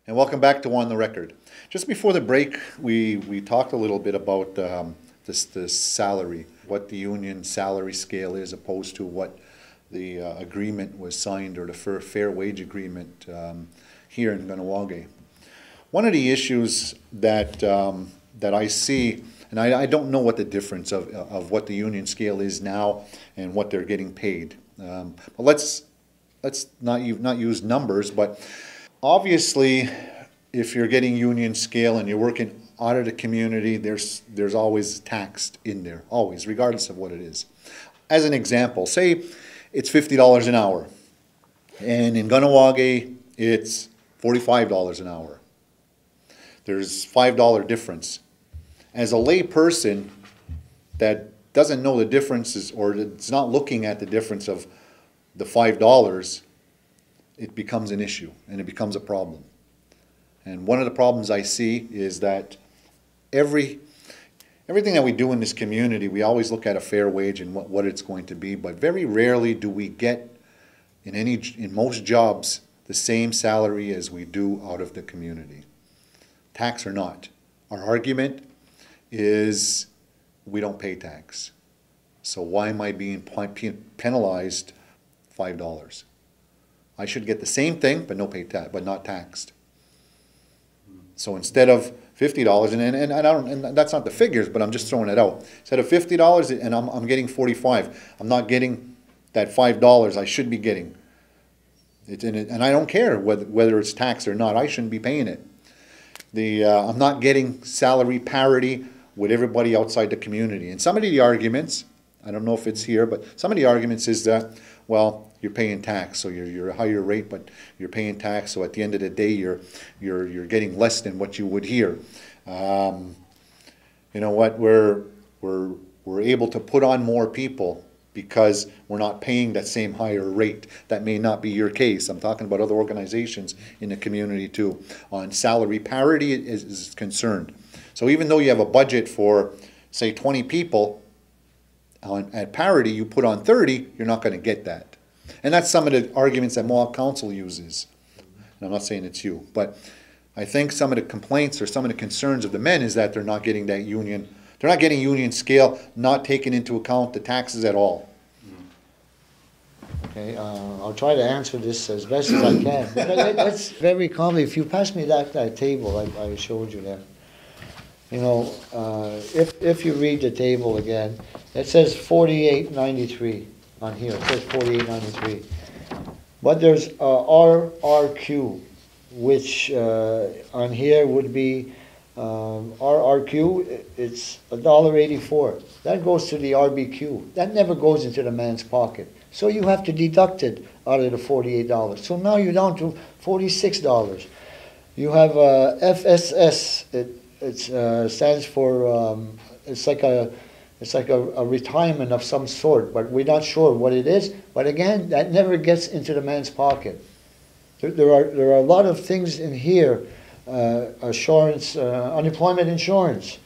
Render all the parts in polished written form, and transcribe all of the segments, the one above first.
And welcome back to On the Record. Just before the break, we talked a little bit about this salary, what the union salary scale is opposed to what the agreement was signed, or the fair wage agreement here in Kahnawake. One of the issues that I see, and I don't know what the difference of what the union scale is now and what they're getting paid. But let's not use numbers, but obviously, if you're getting union scale and you're working out of the community, there's always taxed in there, always, regardless of what it is. As an example, say it's $50 an hour, and in Kahnawake it's $45 an hour. There's $5 difference. As a lay person that doesn't know the differences, or it's not looking at the difference of the $5, it becomes an issue and it becomes a problem. And one of the problems I see is that everything that we do in this community, we always look at a fair wage and what it's going to be, but very rarely do we get in most jobs the same salary as we do out of the community, tax or not. Our argument is we don't pay tax. So why am I being penalized $5? I should get the same thing, but but not taxed. So instead of $50, and that's not the figures, but I'm just throwing it out. Instead of $50, and I'm getting $45, I'm not getting that $5 I should be getting. And I don't care whether it's taxed or not. I shouldn't be paying it. I'm not getting salary parity with everybody outside the community. And some of the arguments, I don't know if it's here, but some of the arguments is that, well, you're paying tax, so you're a higher rate, but you're paying tax, so at the end of the day, you're getting less than what you would here. You know what? We're able to put on more people because we're not paying that same higher rate. That may not be your case. I'm talking about other organizations in the community too. On salary parity is concerned. So even though you have a budget for, say, 20 people, at parity you put on 30, you're not going to get that. And that's some of the arguments that Mohawk Council uses. And I'm not saying it's you, but I think some of the complaints or some of the concerns of the men is that they're not getting that union. They're not getting union scale, not taking into account the taxes at all. Okay, I'll try to answer this as best as I can. It's very common. If you pass me that table I showed you there, you know, if you read the table again, it says 48.93 on here. It says 48.93, but there's RRQ, which on here would be RRQ. It's $1.84. That goes to the RBQ. That never goes into the man's pocket. So you have to deduct it out of the $48. So now you're down to $46. You have FSS. It stands for it's like a retirement of some sort, but we're not sure what it is. But again, that never gets into the man's pocket. There are a lot of things in here. Assurance, unemployment insurance.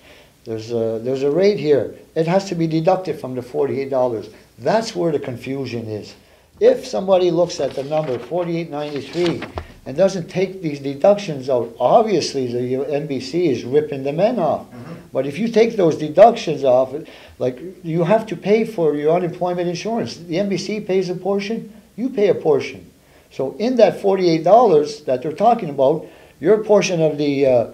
There's a rate here. It has to be deducted from the $48. That's where the confusion is. If somebody looks at the number 48.93 and doesn't take these deductions out, obviously the NBC is ripping the men off. But if you take those deductions off, like you have to pay for your unemployment insurance. The NBC pays a portion, you pay a portion. So in that $48 that they're talking about, your portion of the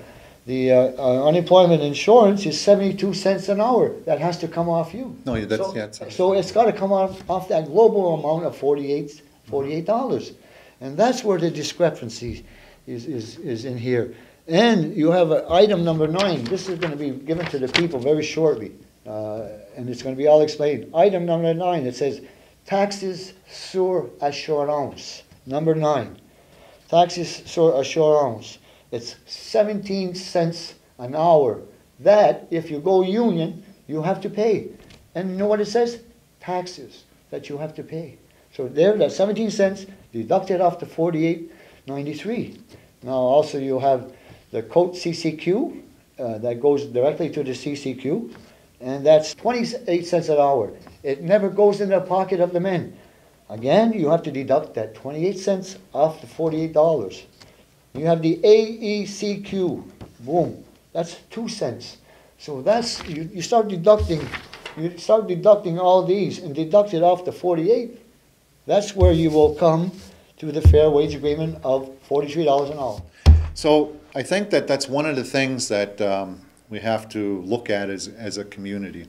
unemployment insurance is 72 cents an hour. That has to come off you. No, that's so it's got to come off that global amount of $48. And that's where the discrepancy is in here. And you have item number 9. This is going to be given to the people very shortly. And it's going to be all explained. Item number 9, it says taxes sur assurance. Number 9. Taxes sur assurance. It's 17 cents an hour. That, if you go union, you have to pay. And you know what it says? Taxes that you have to pay. So there, that's 17 cents deducted off the 48.93. Now also you have the quote CCQ that goes directly to the CCQ, and that's 28 cents an hour. It never goes in the pocket of the men. Again, you have to deduct that 28 cents off the $48. You have the AECQ, boom, that's 2 cents. So that's, you start deducting all these and deduct it off the 48. That's where you will come to the fair wage agreement of $43 an hour. So I think that that's one of the things that we have to look at as a community.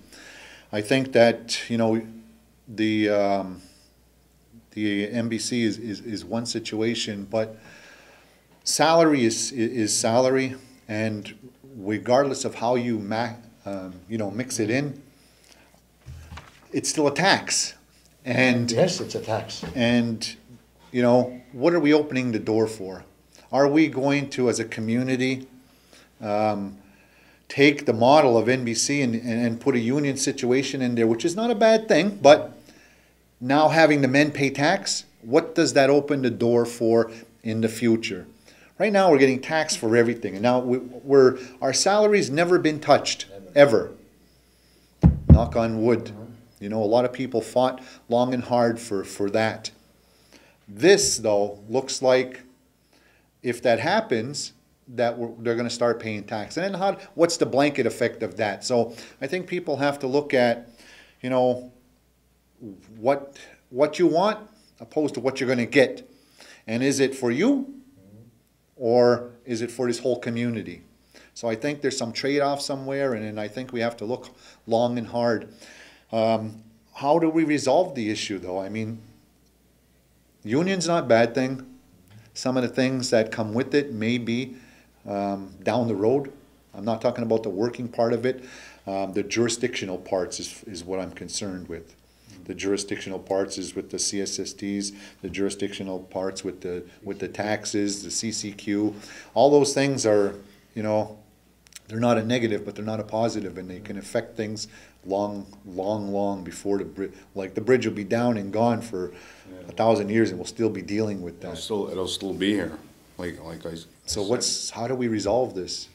I think that, you know, the MBC is one situation, but salary is salary, and regardless of how you mix it in, it's still a tax. And yes, it's a tax. And you know, what are we opening the door for? Are we going to, as a community, take the model of NBC and put a union situation in there, which is not a bad thing, but now having the men pay tax, what does that open the door for in the future? Right now we're getting taxed for everything, and now our salary's never been touched, ever. Knock on wood. You know, a lot of people fought long and hard for that. This, though, looks like if that happens, that they're going to start paying tax. And then what's the blanket effect of that? So I think people have to look at, you know, what you want opposed to what you're going to get. And is it for you or is it for this whole community? So I think there's some trade-off somewhere, and I think we have to look long and hard. How do we resolve the issue, though? I mean, union's not a bad thing. Some of the things that come with it may be down the road. I'm not talking about the working part of it. The jurisdictional parts is what I'm concerned with. The jurisdictional parts is with the CSSTs, the jurisdictional parts with the taxes, the CCQ. All those things are, you know, they're not a negative, but they're not a positive, and they can affect things long before the bridge. Like the bridge will be down and gone for 1,000 years, and we'll still be dealing with that. It'll still be here, like I. So how do we resolve this?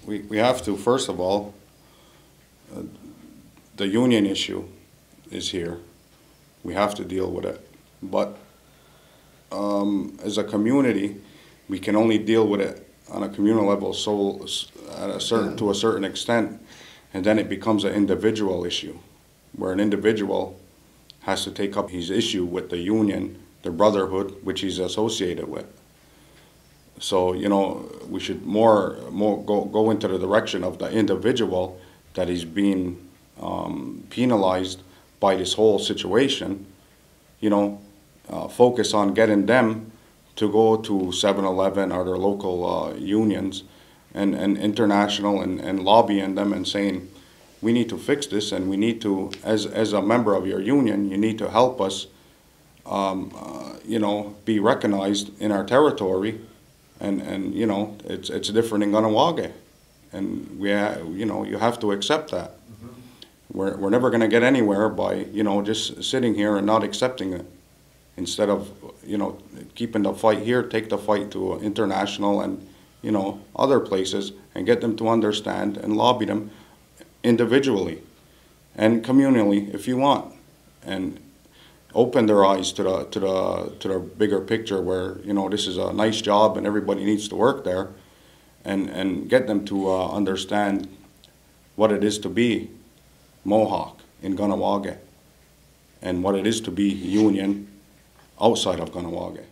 We have to, first of all, the union issue is here. We have to deal with it, but as a community, we can only deal with it on a communal level, so to a certain extent, and then it becomes an individual issue, where an individual has to take up his issue with the union, the brotherhood, which he's associated with. So, you know, we should more go into the direction of the individual that is being penalized by this whole situation. You know, focus on getting them to go to 7-Eleven or their local unions and international and lobbying them and saying, we need to fix this, and we need to, as a member of your union, you need to help us, you know, be recognized in our territory, and you know, it's different in Ganawage, and you know, you have to accept that. We're never going to get anywhere by, you know, just sitting here and not accepting it. Instead of, you know, keeping the fight here, take the fight to international and, you know, other places, and get them to understand and lobby them individually and communally if you want, and open their eyes to the bigger picture, where, you know, this is a nice job and everybody needs to work there, and get them to understand what it is to be Mohawk in Ganawage and what it is to be union outside of Ganawage.